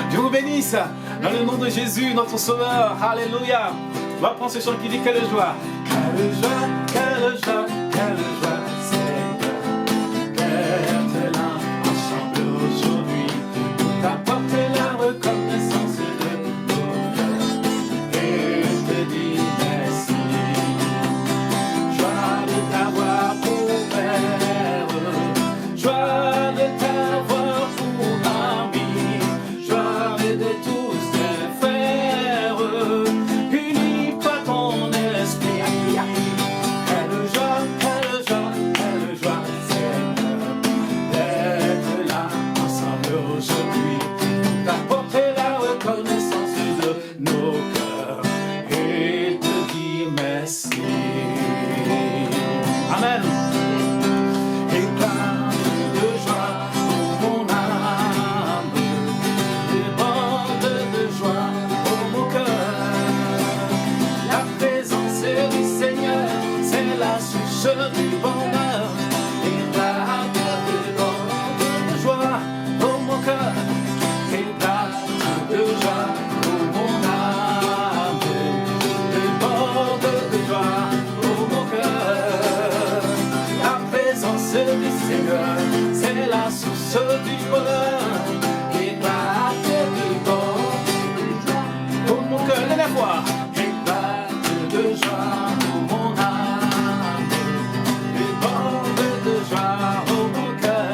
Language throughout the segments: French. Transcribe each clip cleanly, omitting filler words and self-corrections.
Dieu vous bénisse. Dans le nom de Jésus, notre Sauveur. Alléluia. On va prendre ce chant qui dit quelle joie. Quelle joie, quelle joie, quelle joie, Seigneur. Qu'être là ensemble aujourd'hui pour t'apporter la reconnaissance de nos cœurs. Et je te dis merci. Joie de t'avoir pour père. Joie de t'avoir pour ami. Joie de tous tes frères. Unis par ton esprit. Quelle joie, Seigneur, d'être là ensemble aujourd'hui, d'apporter la reconnaissance de nos cœurs et te dire merci. Amen. Éclate de joie pour mon âme, déborde de joie pour mon cœur. La présence du Seigneur, c'est la source du bonheur. Éclate de joie pour mon cœur. Éclate de joie pour mon âme. Déborde de joie pour mon cœur. La présence du Seigneur, c'est la source du bonheur. Éclate de joie pour mon cœur. La voix. Éclate de joie pour mon âme. Déborde de joie pour mon cœur.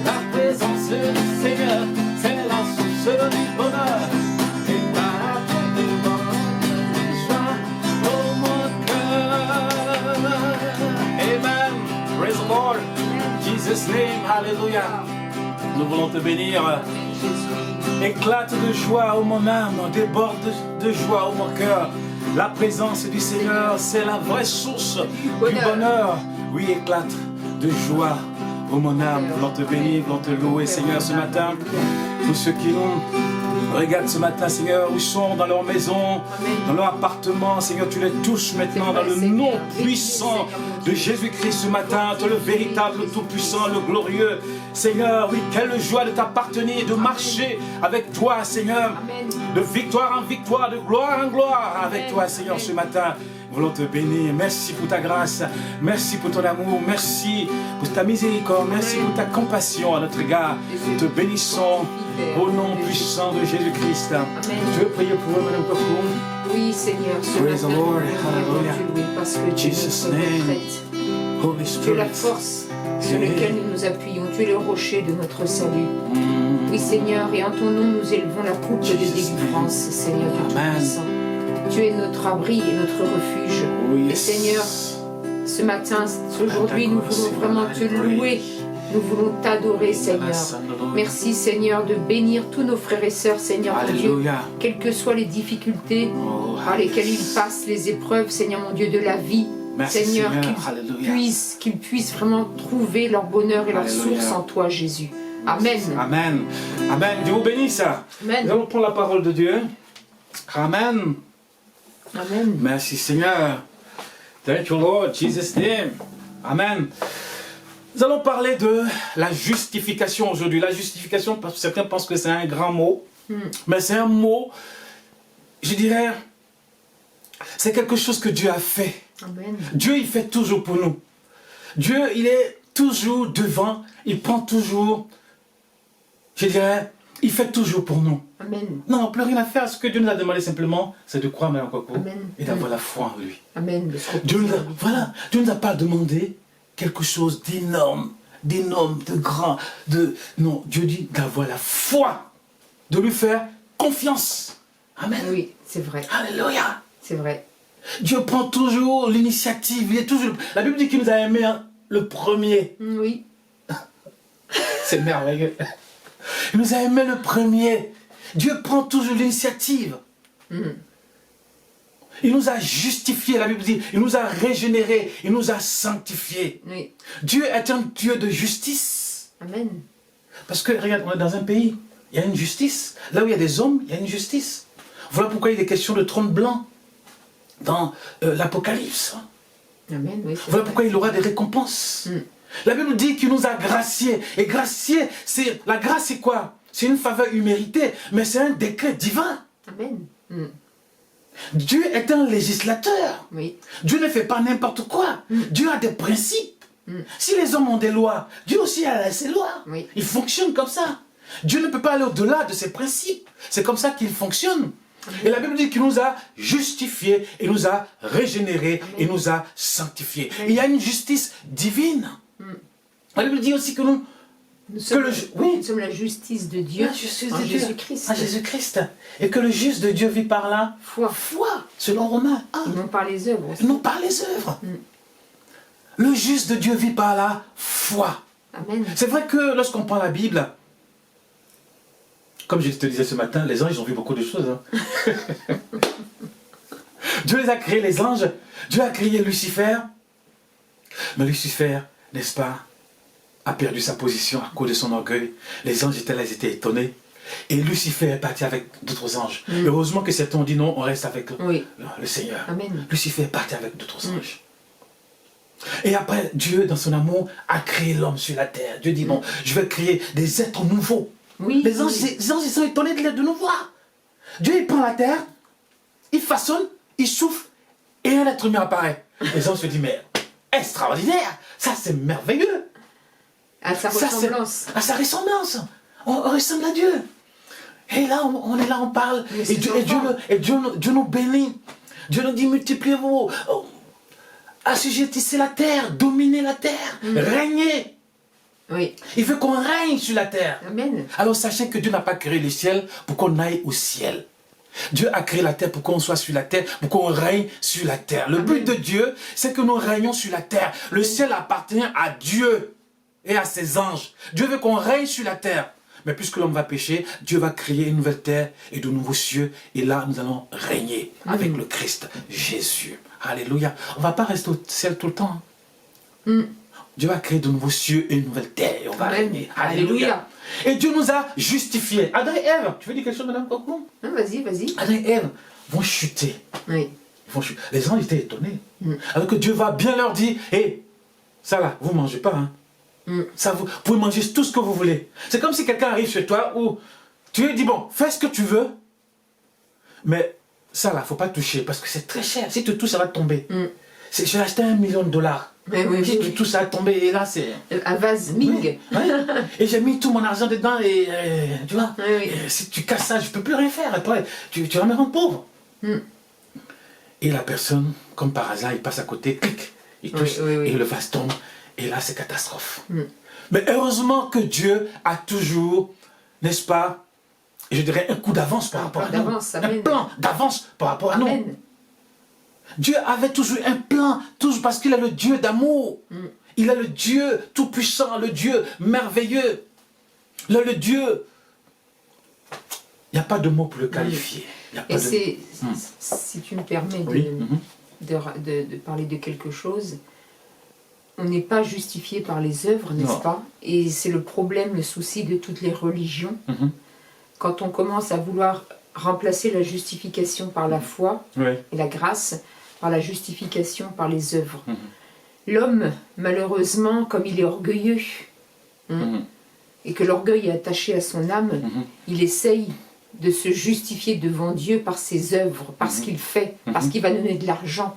La présence du Seigneur, c'est la source du bonheur. Éclate de joie pour mon cœur. Amen. Praise the Lord. Jesus' name. Hallelujah. Nous voulons te bénir. Éclate de joie, ô mon âme, déborde de joie, ô mon cœur. La présence du Seigneur, c'est la vraie source du bonheur. Oui, éclate de joie, ô mon âme. Nous voulons te bénir, nous voulons te louer, Seigneur, ce matin. Tous ceux qui nous regardent ce matin, Seigneur, où ils sont dans leur maison, dans leur appartement, Seigneur, tu les touches maintenant dans le nom puissant de Jésus-Christ ce matin, toi le véritable, le tout-puissant, le glorieux. Seigneur, oui, quelle joie de t'appartenir, de marcher avec toi, Seigneur, de victoire en victoire, de gloire en gloire avec toi, Seigneur, ce matin. Nous voulons te bénir. Merci pour ta grâce, merci pour ton amour, merci pour ta miséricorde, merci pour ta compassion à notre égard. Nous te bénissons au nom puissant de Jésus-Christ. Je veux prier pour eux, Madame Kokoum. Oui, Seigneur, ce Praise the matin, Lord. nous Hallelujah. te louer parce que tu es Jesus' notre name. retraite. Holy Tu es Spirit. la force sur laquelle nous nous appuyons. Tu es le rocher de notre salut. Oui, Seigneur, et en ton nom, nous élevons la coupe de délivrance, Seigneur du Amen. Tout-Puissant. Tu es notre abri et notre refuge. Oh, Et yes. Seigneur, ce matin, aujourd'hui, nous voulons vraiment te louer. Nous voulons t'adorer, Seigneur. Merci, Seigneur, de bénir tous nos frères et sœurs, Seigneur mon Dieu, Alléluia. quelles que soient les difficultés Oh, par lesquelles ils passent, les épreuves, Seigneur mon Dieu, de la vie. Merci, Seigneur, Seigneur. Alléluia. qu'ils puissent vraiment trouver leur bonheur et leur Alléluia. source en toi, Jésus. Amen. Amen. Amen. Dieu vous bénisse. Amen. Nous allons prendre la parole de Dieu. Amen. Amen. Merci Seigneur. Thank you Lord. Jesus name. Amen. Nous allons parler de la justification aujourd'hui. La justification, parce que certains pensent que c'est un grand mot. Mais c'est un mot, je dirais, c'est quelque chose que Dieu a fait. Amen. Dieu, il fait toujours pour nous. Dieu, il est toujours devant. Il prend toujours, je dirais, il fait toujours pour nous. Amen. Non, plus rien à faire. Ce que Dieu nous a demandé simplement, c'est de croire Mme Koko Amen. et d'avoir la foi en lui. Amen. Dieu nous a pas demandé quelque chose d'énorme, de grand, non, Dieu dit d'avoir la foi, de lui faire confiance. Amen. Oui, c'est vrai. Alléluia. C'est vrai. Dieu prend toujours l'initiative. Il est toujours. La Bible dit qu'il nous a aimés le premier. Oui. C'est merveilleux. Il nous a aimés le premier. Dieu prend toujours l'initiative. Il nous a justifiés, la Bible dit, il nous a régénérés, il nous a sanctifiés. Oui. Dieu est un Dieu de justice. Amen. Parce que, regarde, on est dans un pays, il y a une justice. Là où il y a des hommes, il y a une justice. Voilà pourquoi il est question de trône blanc dans l'Apocalypse. Amen. Oui, Voilà pourquoi il aura des récompenses. La Bible dit qu'il nous a graciés. Et graciés, la grâce c'est quoi? c'est une faveur imméritée, mais c'est un décret divin. Amen. Dieu est un législateur. Oui. Dieu ne fait pas n'importe quoi. Dieu a des principes. Si les hommes ont des lois, Dieu aussi a ses lois. Oui. Il fonctionne comme ça. Dieu ne peut pas aller au-delà de ses principes. C'est comme ça qu'il fonctionne. Et la Bible dit qu'il nous a justifiés, il nous a régénérés, il nous a sanctifiés. Il y a une justice divine. La Bible dit aussi que nous... Nous sommes la justice de Dieu en Jésus-Christ. En Jésus-Christ. Et que le juste de Dieu vit par la foi, selon Romains 1. Et non par les œuvres aussi. Et non par les œuvres. Le juste de Dieu vit par la foi. Amen. C'est vrai que lorsqu'on prend la Bible, comme je te disais ce matin, les anges ils ont vu beaucoup de choses. Hein. Dieu les a créés, les anges. Dieu a créé Lucifer. Mais Lucifer, n'est-ce pas, a perdu sa position à cause de son orgueil. Les anges étaient là, ils étaient étonnés. Et Lucifer est parti avec d'autres anges. Heureusement que certains ont dit non, on reste avec le Seigneur. Amen. Lucifer est parti avec d'autres anges. Et après, Dieu, dans son amour, a créé l'homme sur la terre. Dieu dit, bon, je vais créer des êtres nouveaux. Oui, les anges, ils sont étonnés de nous voir. Dieu, il prend la terre, il façonne, il souffle, et un être humain apparaît. Les anges se disent, mais extraordinaire, ça c'est merveilleux. À sa ressemblance. À sa ressemblance. On ressemble à Dieu. Et là, on est là, on parle. Et Dieu nous bénit. Dieu nous dit, multipliez-vous. Assujettissez la terre, dominez la terre, régnez. Oui. Il veut qu'on règne sur la terre. Amen. Alors sachez que Dieu n'a pas créé le ciel pour qu'on aille au ciel. Dieu a créé la terre pour qu'on soit sur la terre, pour qu'on règne sur la terre. Le but de Dieu, c'est que nous régnons sur la terre. Le ciel appartient à Dieu et à ses anges. Dieu veut qu'on règne sur la terre. Mais puisque l'homme va pécher, Dieu va créer une nouvelle terre et de nouveaux cieux. Et là, nous allons régner avec le Christ, Jésus. Alléluia. On ne va pas rester au ciel tout le temps. Dieu va créer de nouveaux cieux et une nouvelle terre. Et on va régner. Alléluia. Et Dieu nous a justifiés. Adam et Ève, tu veux dire quelque chose, madame Coco? Vas-y, vas-y. Adam et Ève vont chuter. Oui. Les anges étaient étonnés. Alors que Dieu va bien leur dire, hé, ça là, vous ne mangez pas, hein. Ça, vous pouvez manger tout ce que vous voulez. C'est comme si quelqu'un arrive chez toi où tu lui dis, bon, fais ce que tu veux, mais ça là, il ne faut pas toucher parce que c'est très cher. Si tu touches, ça va tomber. J'ai acheté $1 million. Si tu touches, ça va tomber. Et là, c'est... Un vase Ming. Et j'ai mis tout mon argent dedans et tu vois, et si tu casses ça, je ne peux plus rien faire. Après, tu vas me rendre pauvre. Et la personne, comme par hasard, il passe à côté, clic, il touche, et le vase tombe. Et là, c'est catastrophe. Mais heureusement que Dieu a toujours, n'est-ce pas, je dirais un coup d'avance par rapport à nous. Un plan d'avance par rapport à nous. Dieu avait toujours un plan, toujours parce qu'il est le Dieu d'amour. Il est le Dieu tout-puissant, le Dieu merveilleux. Le Dieu... Il n'y a pas de mot pour le qualifier. Et si tu me permets de parler de quelque chose... On n'est pas justifié par les œuvres, n'est-ce pas? Et c'est le problème, le souci de toutes les religions. Quand on commence à vouloir remplacer la justification par la foi et la grâce, par la justification par les œuvres. L'homme, malheureusement, comme il est orgueilleux, et que l'orgueil est attaché à son âme, il essaye de se justifier devant Dieu par ses œuvres, par ce qu'il fait, parce qu'il va donner de l'argent.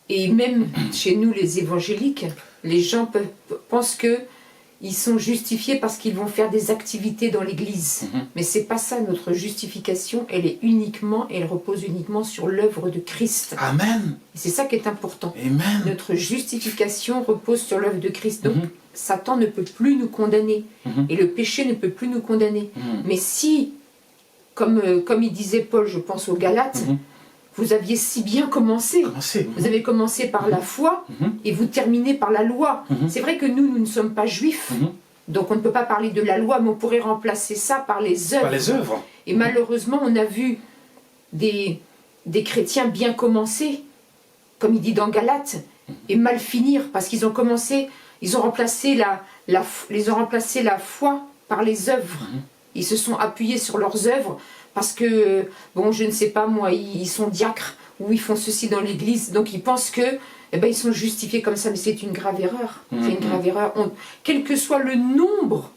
Et même chez nous, les évangéliques, les gens pensent qu'ils sont justifiés parce qu'ils vont faire des activités dans l'église. Mais c'est pas ça, notre justification, elle repose uniquement sur l'œuvre de Christ. Amen. C'est ça qui est important. Amen. Notre justification repose sur l'œuvre de Christ. Donc, Satan ne peut plus nous condamner. Et le péché ne peut plus nous condamner. Mais si, comme il disait Paul, je pense aux Galates, vous aviez si bien commencé. Vous avez commencé par la foi et vous terminez par la loi. C'est vrai que nous ne sommes pas juifs. Donc on ne peut pas parler de la loi, mais on pourrait remplacer ça par les œuvres. Par les œuvres. Et malheureusement, on a vu des chrétiens bien commencer, comme il dit dans Galates, et mal finir, parce qu'ils ont commencé, ils ont remplacé la foi par les œuvres. Ils se sont appuyés sur leurs œuvres, parce que, bon, je ne sais pas, moi, ils sont diacres, ou ils font ceci dans l'église, donc ils pensent que, ils sont justifiés comme ça, mais c'est une grave erreur. C'est une grave erreur. Quel que soit le nombre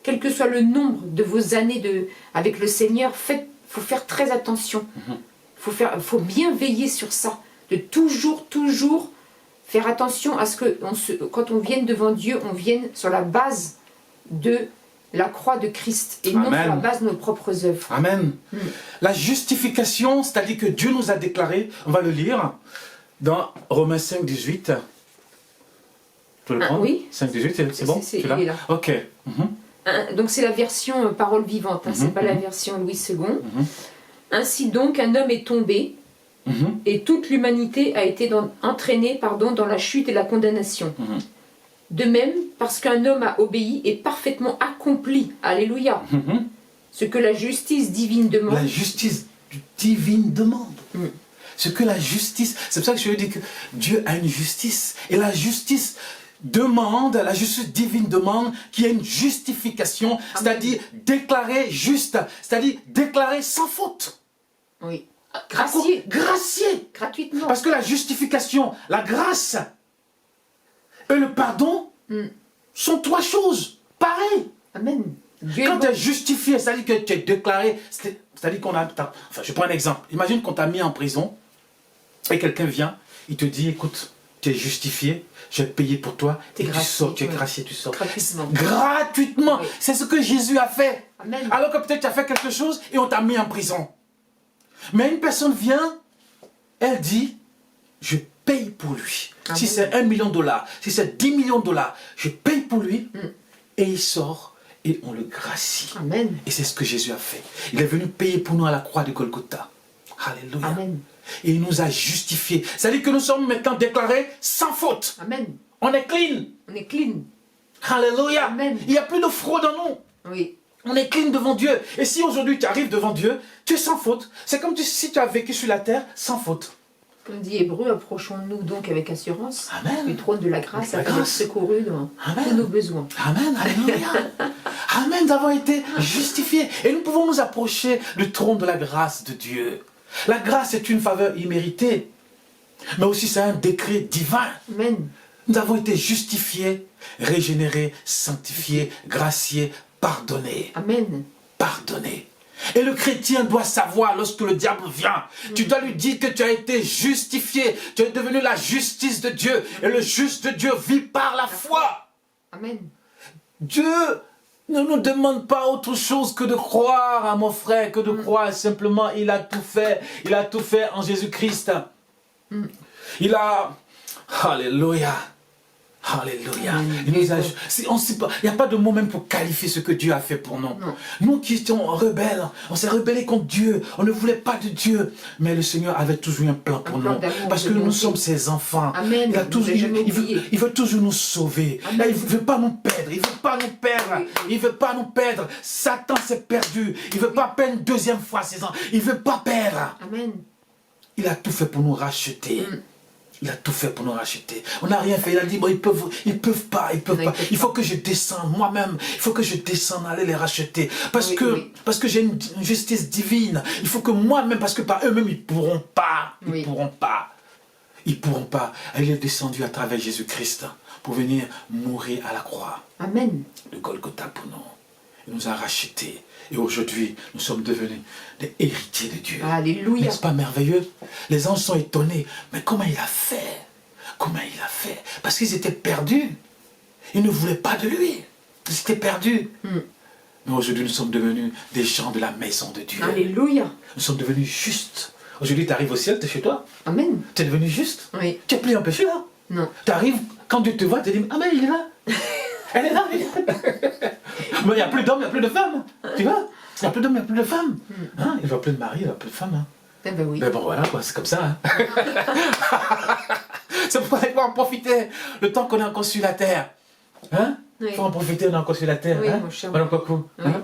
quel que soit le nombre de vos années avec le Seigneur, faut faire très attention. Faut bien veiller sur ça. De toujours faire attention à ce que, quand on vienne devant Dieu, on vienne sur la base de la croix de Christ et non sur la base de nos propres œuvres. Amen. La justification, c'est-à-dire que Dieu nous a déclaré, on va le lire dans Romains 5, 18. Tu peux le prendre? Oui. 5, 18, c'est bon? Il est là. Ok. Donc c'est la version parole vivante, c'est pas la version Louis II. Ainsi donc, un homme est tombé, et toute l'humanité a été entraînée dans la chute et la condamnation. De même, parce qu'un homme a obéi et parfaitement accompli, alléluia, ce que la justice divine demande. La justice divine demande. Ce que la justice, c'est pour ça que je veux dire que Dieu a une justice. Et la justice demande, la justice divine demande qu'il y ait une justification, c'est-à-dire déclarer juste, c'est-à-dire déclarer sans faute. Oui. Gracier. Gratuitement. Parce que la justification, la grâce et le pardon sont trois choses pareilles. Amen. Quand tu es justifié, c'est-à-dire que tu es déclaré, c'est-à-dire qu'on a... Enfin, je prends un exemple. Imagine qu'on t'a mis en prison et quelqu'un vient, il te dit, écoute, tu es justifié, je vais payer pour toi, et tu sors, tu es gracié, tu sors. Gratuitement. Gratuitement. Oui. C'est ce que Jésus a fait. Amen. Alors que peut-être tu as fait quelque chose et on t'a mis en prison. Mais une personne vient, elle dit, je paye pour lui. Amen. Si c'est 1 million de dollars, si c'est 10 millions de dollars, je paye pour lui. Et il sort et on le gracie. Amen. Et c'est ce que Jésus a fait. Il est venu payer pour nous à la croix de Golgotha. Alléluia. Amen. Et il nous a justifiés. C'est-à-dire que nous sommes maintenant déclarés sans faute. Amen. On est clean. On est clean. Alléluia. Amen. Il n'y a plus de fraude en nous. Oui. On est clean devant Dieu. Et si aujourd'hui tu arrives devant Dieu, tu es sans faute. C'est comme si tu as vécu sur la terre sans faute. Comme dit Hébreu, approchons-nous donc avec assurance Amen. du trône de la grâce, La afin d'être grâce. secourus dans Amen. tous nos besoins. Amen. Alléluia. Amen. Nous avons été justifiés. Et nous pouvons nous approcher du trône de la grâce de Dieu. La grâce est une faveur imméritée. Mais aussi c'est un décret divin. Amen. Nous avons été justifiés, régénérés, sanctifiés, graciés, pardonnés. Amen. Pardonnés. Et le chrétien doit savoir, lorsque le diable vient, tu dois lui dire que tu as été justifié, tu es devenu la justice de Dieu, et le juste de Dieu vit par la foi. Amen. Dieu ne nous demande pas autre chose que de croire à mon frère, que de croire simplement, il a tout fait en Jésus-Christ. Il a... Alléluia. Alléluia. Il n'y a pas de mot même pour qualifier ce que Dieu a fait pour nous. Non. Nous qui étions rebelles, on s'est rebellés contre Dieu, on ne voulait pas de Dieu. Mais le Seigneur avait toujours un plan pour nous. Parce que nous sommes ses enfants. Amen. Il veut toujours nous sauver. Amen. Il ne veut pas nous perdre. Il ne veut pas nous perdre. Oui. Il ne veut pas nous perdre. Satan s'est perdu. Il ne veut pas perdre une deuxième fois ses enfants. Il ne veut pas perdre. Amen. Il a tout fait pour nous racheter. Il a tout fait pour nous racheter. On n'a rien fait. Il a dit, bon, ils peuvent pas. Il faut que je descende moi-même. Il faut que je descende, aller les racheter. Parce que j'ai une justice divine. Il faut que moi-même, parce que par eux-mêmes, ils pourront pas. Ils pourront pas. Ils pourront pas. Il est descendu à travers Jésus-Christ pour venir mourir à la croix. Amen. De Golgotha pour nous. Il nous a rachetés. Et aujourd'hui, nous sommes devenus des héritiers de Dieu. Alléluia. N'est-ce pas merveilleux? Les anges sont étonnés. Mais comment il a fait? Comment il a fait? Parce qu'ils étaient perdus. Ils ne voulaient pas de lui. Ils étaient perdus. Mais aujourd'hui, nous sommes devenus des gens de la maison de Dieu. Alléluia. Nous sommes devenus justes. Aujourd'hui, tu arrives au ciel, tu es chez toi. Amen. Tu es devenu juste. Oui. Tu n'es plus empêché là. Non. Tu arrives, quand Dieu te voit, tu te dis, ah mais il est là. Elle est là, elle est là. Mais il n'y a plus d'hommes, il n'y a plus de femmes. Tu vois? Il n'y a plus d'hommes, il n'y a plus de femmes. Hein? Il n'y a plus de mari, il n'y a plus de femmes. Hein? Eh ben oui. Mais bon, voilà, quoi, c'est comme ça. Hein? C'est pourquoi il faut en profiter le temps qu'on est encore sur la terre. Hein? Il faut en profiter, on est encore sur la terre. Oui, hein? mon cher. Madame Coco. Oui. Hein?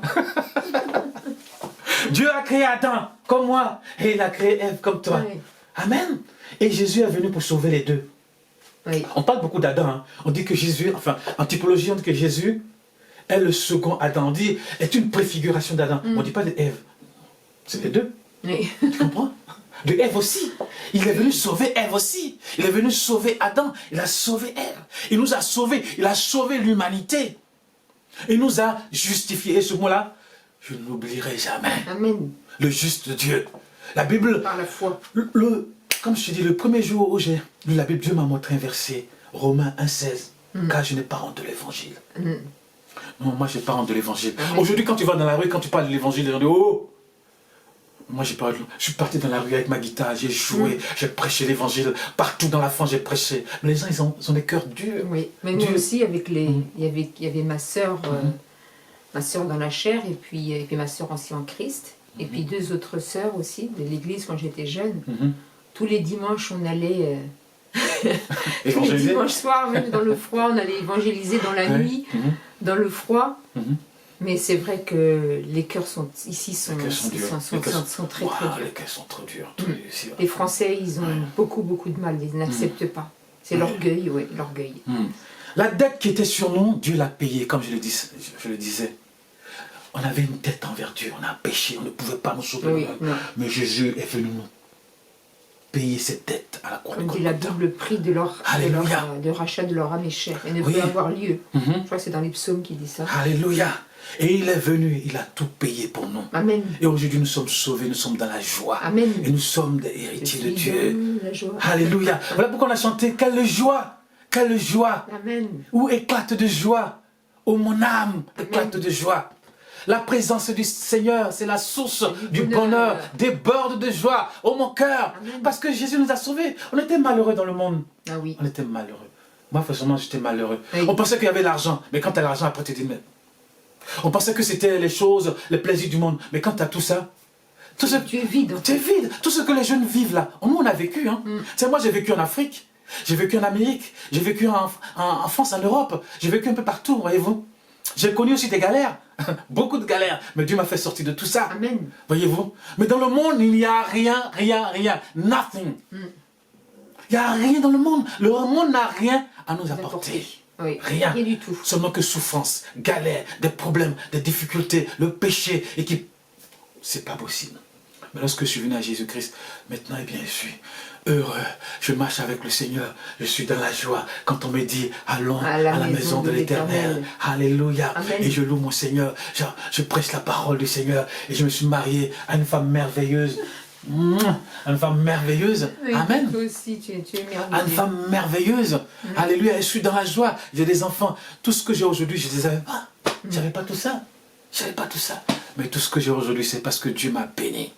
Dieu a créé Adam comme moi et il a créé Ève comme toi. Oui. Amen. Et Jésus est venu pour sauver les deux. Oui. On parle beaucoup d'Adam. Hein. On dit que Jésus, enfin, en typologie, on dit que Jésus est le second Adam. On dit, est une préfiguration d'Adam. On ne dit pas d'Ève. C'est les deux. Oui. Tu comprends? De Ève aussi. Il est venu sauver Ève aussi. Il est venu sauver Adam. Il a sauvé Ève. Il nous a sauvés. Il a sauvé l'humanité. Il nous a justifiés. Et ce mot-là, je ne l'oublierai jamais. Amen. Le juste Dieu. La Bible, par la foi. Comme je te dis, le premier jour où j'ai lu la Bible, Dieu m'a montré un verset, Romains 1,16, car je n'ai pas honte de l'évangile. Non, moi, je n'ai pas honte de l'évangile. Aujourd'hui, quand tu vas dans la rue, quand tu parles de l'évangile, les gens disent, oh! Moi, je suis parti dans la rue avec ma guitare, j'ai joué, j'ai prêché l'évangile. Partout dans la France, j'ai prêché. Mais les gens, ils ont des cœurs durs. Oui, mais nous aussi, avec les, il y avait ma sœur dans la chair, et puis ma sœur aussi en Christ, et puis 2 autres sœurs aussi de l'église quand j'étais jeune. Tous les dimanches, on allait... tous les dimanches soirs, même dans le froid, on allait évangéliser dans la nuit, dans le froid. Mais c'est vrai que les cœurs sont ici sont très très durs. Les cœurs sont trop durs. Les Français, ils ont beaucoup de mal, ils n'acceptent pas. C'est l'orgueil, oui, l'orgueil. La dette qui était sur nous, Dieu l'a payée, comme je le disais. On avait une dette envers Dieu, on a péché, on ne pouvait pas nous sauver. Mais Jésus est venu nous payer cette dette à la croix. Comme dit la Bible, le prix de rachat de leur âme est cher et ne peut avoir lieu. Je crois que c'est dans les psaumes qui dit ça. Alléluia. Et il est venu, il a tout payé pour nous. Amen. Et aujourd'hui nous sommes sauvés, nous sommes dans la joie. Amen. Et nous sommes des héritiers de Dieu. La joie. Alléluia. Voilà pourquoi on a chanté, quelle joie, quelle joie. Amen. Où éclate de joie. Oh mon âme éclate de joie. La présence du Seigneur, c'est la source du bonheur, déborde de joie. Oh mon cœur, parce que Jésus nous a sauvés. On était malheureux dans le monde. Ah oui. On était malheureux. Moi, forcément, j'étais malheureux. Oui. On pensait qu'il y avait l'argent, mais quand tu as l'argent, après tu te dis, mais... On pensait que c'était les choses, les plaisirs du monde. Mais quand tu as tout ça, tu es vide. Tu es vide. Tout ce que les jeunes vivent là, nous on a vécu. Hein. Moi j'ai vécu en Afrique, j'ai vécu en Amérique, j'ai vécu en France, en Europe, j'ai vécu un peu partout, voyez-vous. J'ai connu aussi des galères, beaucoup de galères, mais Dieu m'a fait sortir de tout ça. Amen. Voyez-vous. Mais dans le monde, il n'y a rien, nothing. Il n'y a rien dans le monde. Le monde n'a rien à nous apporter. Oui, rien du tout. Seulement que souffrance, galère, des problèmes, des difficultés, le péché, et qui... C'est pas possible. Mais lorsque je suis venu à Jésus-Christ, maintenant, eh bien, je suis heureux. Je marche avec le Seigneur. Je suis dans la joie. Quand on me dit, allons à la maison de l'Éternel. Alléluia. Amen. Et je loue mon Seigneur. Je prêche la parole du Seigneur. Et je me suis marié à une femme merveilleuse. Une femme merveilleuse. Oui, Amen. Toi aussi, tu es merveilleux. Une femme merveilleuse. Alléluia. Et je suis dans la joie. J'ai des enfants. Tout ce que j'ai aujourd'hui, je ne les avais pas. Je n'avais pas tout ça. Je n'avais pas tout ça. Mais tout ce que j'ai aujourd'hui, c'est parce que Dieu m'a béni.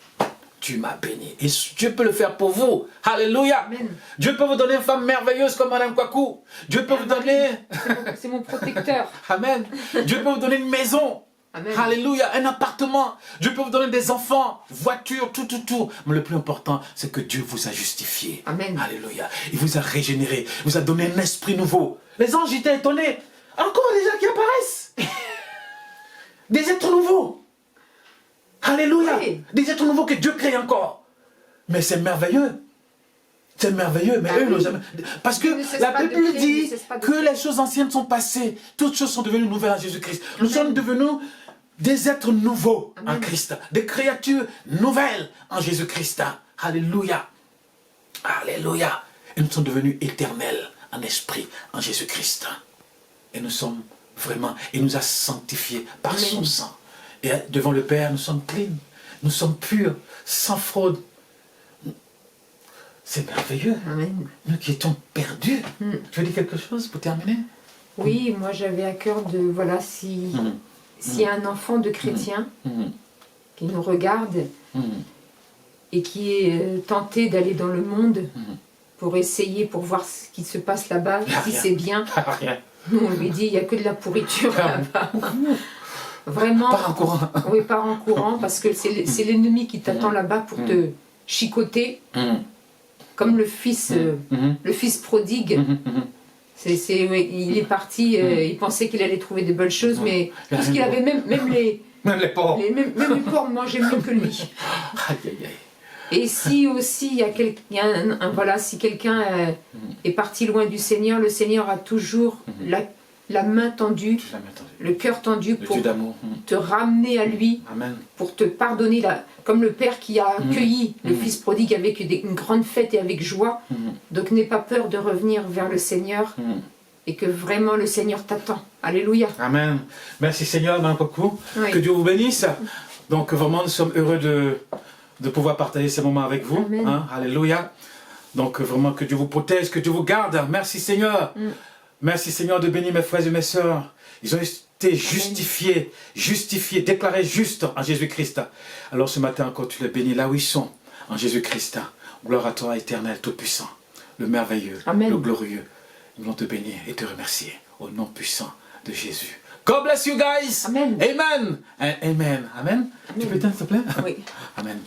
Dieu m'a béni. Et Dieu peut le faire pour vous. Alléluia. Amen. Dieu peut vous donner une femme merveilleuse comme Madame Kwaku. Dieu peut vous donner... C'est mon protecteur. Amen. Dieu peut vous donner une maison. Amen. Alléluia, un appartement. Dieu peut vous donner des enfants, voiture, tout. Mais le plus important, c'est que Dieu vous a justifié. Amen. Alléluia. Il vous a régénéré. Il vous a donné un esprit nouveau. Les anges étaient étonnés. Encore des gens qui apparaissent. Des êtres nouveaux. Alléluia. Oui. Des êtres nouveaux que Dieu crée encore. Mais c'est merveilleux. C'est merveilleux, mais eux n'ont jamais... Parce que la Bible dit que les choses anciennes sont passées. Toutes choses sont devenues nouvelles en Jésus-Christ. Nous sommes devenus des êtres nouveaux en Christ. Des créatures nouvelles en Jésus-Christ. Alléluia. Alléluia. Et nous sommes devenus éternels en esprit en Jésus-Christ. Et nous sommes vraiment... Il nous a sanctifiés par son sang. Et devant le Père, nous sommes clean. Nous sommes purs, sans fraude. C'est merveilleux. Amen. Nous qui étions perdus. Tu veux dire quelque chose pour terminer? Oui, moi j'avais à cœur de... Voilà, s'il y a un enfant de chrétien qui nous regarde et qui est tenté d'aller dans le monde pour essayer, pour voir ce qui se passe là-bas, si c'est bien. Nous, on lui dit, il n'y a que de la pourriture là-bas. Vraiment. Pars en courant. Oui, pars en courant, parce que c'est l'ennemi qui t'attend là-bas pour te chicoter. Comme le fils prodigue. Il est parti, il pensait qu'il allait trouver de belles choses, mais tout ce qu'il avait, même les porcs. Même les porcs mangeaient mieux que lui. Et si aussi si quelqu'un est parti loin du Seigneur, le Seigneur a toujours la main tendue, le cœur tendu pour te ramener à lui, pour te pardonner, comme le Père qui a accueilli le Fils prodigue avec une grande fête et avec joie. Donc n'aie pas peur de revenir vers le Seigneur et que vraiment le Seigneur t'attend. Alléluia. Amen. Merci Seigneur, Mme Coco. Oui. Que Dieu vous bénisse. Donc vraiment, nous sommes heureux de pouvoir partager ces moments avec vous. Hein? Alléluia. Donc vraiment, que Dieu vous protège, que Dieu vous garde. Merci Seigneur. Merci Seigneur de bénir mes frères et mes sœurs. Ils ont été justifiés, déclarés justes en Jésus-Christ. Alors ce matin encore, tu les bénis là où ils sont, en Jésus-Christ. Gloire à toi, éternel, tout-puissant, le merveilleux, le glorieux. Nous voulons te bénir et te remercier au nom puissant de Jésus. God bless you guys. Amen. Amen. And amen. Amen. Tu peux t'en s'il te plaît? Oui. Amen.